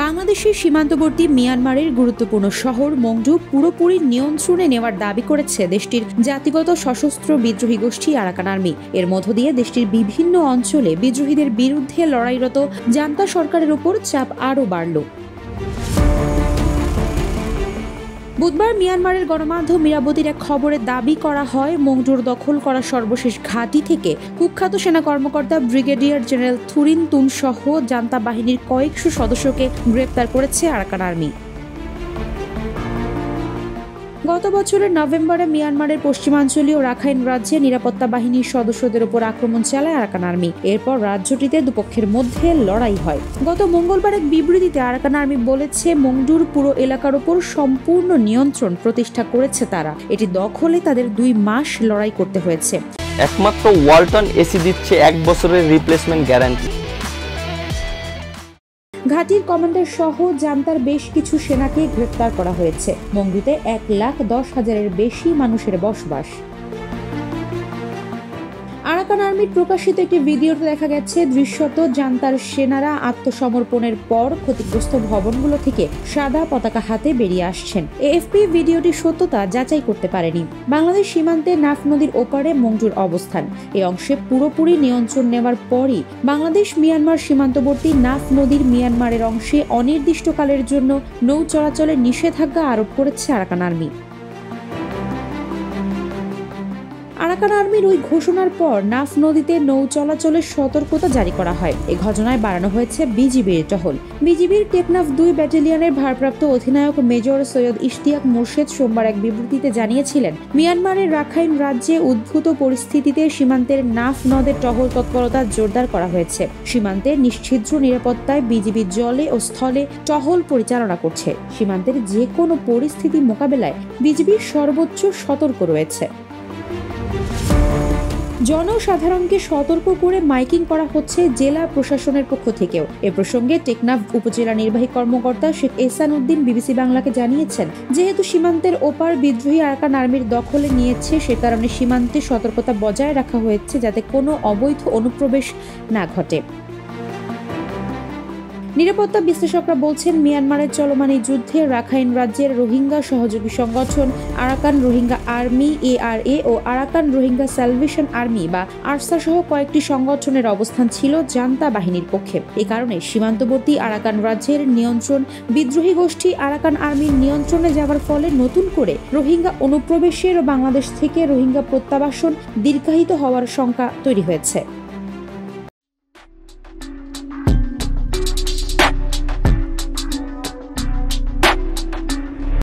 বাংলাদেশের সীমান্তবর্তী মিয়ানমারের গুরুত্বপূর্ণ শহর মংডু পুরোপুরি নিয়ন্ত্রণে নেওয়ার দাবি করেছে দেশটির জাতিগত সশস্ত্র বিদ্রোহী গোষ্ঠী আরাকান আর্মি। এর মধ্য দিয়ে দেশটির বিভিন্ন অঞ্চলে বিদ্রোহীদের বিরুদ্ধে লড়াইরত জান্তা সরকারের উপর চাপ আরও বাড়ল। বুধবার মিয়ানমারের গণমাধ্যম ইরাবতীর এক খবরে দাবি করা হয়, মংডুর দখল করা সর্বশেষ ঘাঁটি থেকে কুখ্যাত সেনা কর্মকর্তা ব্রিগেডিয়ার জেনারেল থুরিন তুন সহ জান্তা বাহিনীর কয়েকশো সদস্যকে গ্রেপ্তার করেছে আরাকান আর্মি। গত বছরের নভেম্বরে মিয়ানমারের পশ্চিমাঞ্চলীয় রাখাইন রাজ্যে নিরাপত্তা বাহিনীর সদস্যদের উপর আক্রমণ চালায় আরাকান আর্মি। এরপর রাজ্যটিতে দুপক্ষের মধ্যে লড়াই হয়। গত মঙ্গলবার এক বিবৃতিতে আরাকান আর্মি বলেছে, মংডুর পুরো এলাকার উপর সম্পূর্ণ নিয়ন্ত্রণ প্রতিষ্ঠা করেছে তারা। এটি দখলে তাদের 2 মাস লড়াই করতে হয়েছে। একমাত্র ওয়ালটন এসি দিচ্ছে 1 বছরের রিপ্লেসমেন্ট গ্যারান্টি। ঘাঁটির কমান্ডার সহ জান্তার বেশ কিছু সেনাকে গ্রেপ্তার করা হয়েছে। মংডুতে 1,10,000-এর বেশি মানুষের বসবাস। আরাকান আর্মির প্রকাশিত একটি ভিডিওতে দেখা গেছে দৃশ্যত জান্তার সেনারা আত্মসমর্পণের পর ক্ষতিগ্রস্ত ভবনগুলো থেকে সাদা পতাকা হাতে বেরিয়ে আসছেন। এএফপি ভিডিওটির সত্যতা যাচাই করতে পারেনি। বাংলাদেশ সীমান্তে নাফ নদীর ওপারে মংডুর অবস্থান। এই অংশে পুরোপুরি নিয়ন্ত্রণ নেওয়ার পরই বাংলাদেশ মিয়ানমার সীমান্তবর্তী নাফ নদীর মিয়ানমারের অংশে অনির্দিষ্টকালের জন্য নৌ চলাচলে নিষেধাজ্ঞা আরোপ করেছে আরাকান আর্মি। আরাকান আর্মির ওই ঘোষণার পর নাফ নদীতে নৌ চলাচলের সতর্কতা জারি করা হয়। এই ঘটনায় বাড়ানো হয়েছে বিজিবির টহল। বিজিবির টেকনাফ 2 ব্যাটালিয়নের ভারপ্রাপ্ত অধিনায়ক মেজর সৈয়দ ইশতিয়াক মোর্শেদ সোমবার এক বিবৃতিতে জানিয়েছিলেন, মিয়ানমারের রাখাইন রাজ্যে উদ্ভূত পরিস্থিতিতে সীমান্তের নাফ নদে টহল তৎপরতা জোরদার করা হয়েছে। সীমান্তে নিশ্ছিদ্র নিরাপত্তায় বিজিবি জলে ও স্থলে টহল পরিচালনা করছে। সীমান্তের যে কোনো পরিস্থিতি মোকাবেলায় বিজিবি সর্বোচ্চ সতর্ক রয়েছে। জনসাধারণকে সতর্ক করে মাইকিং করা হচ্ছে জেলা প্রশাসনের পক্ষ থেকেও। এ প্রসঙ্গে টেকনাফ উপজেলা নির্বাহী কর্মকর্তা শেখ এহসান উদ্দিন বিবিসি বাংলাকে জানিয়েছেন, যেহেতু সীমান্তের ওপার বিদ্রোহী আরাকান আর্মির দখলে নিয়েছে, সে কারণে সীমান্তে সতর্কতা বজায় রাখা হয়েছে যাতে কোনো অবৈধ অনুপ্রবেশ না ঘটে। নিরাপত্তা বিশ্লেষকরা বলছেন, মিয়ানমারের চলমান এই যুদ্ধে রাখাইন রাজ্যের রোহিঙ্গা সহযোগী সংগঠন আরাকান রোহিঙ্গা আর্মি ARA ও আরাকান রোহিঙ্গা স্যালভেশন আর্মি বা আরসা সহ কয়েকটি সংগঠনের অবস্থান ছিল জান্তা বাহিনীর পক্ষে। এ কারণে সীমান্তবর্তী আরাকান রাজ্যের নিয়ন্ত্রণ বিদ্রোহী গোষ্ঠী আরাকান আর্মির নিয়ন্ত্রণে যাওয়ার ফলে নতুন করে রোহিঙ্গা অনুপ্রবেশের ও বাংলাদেশ থেকে রোহিঙ্গা প্রত্যাবাসন দীর্ঘায়িত হওয়ার শঙ্কা তৈরি হয়েছে।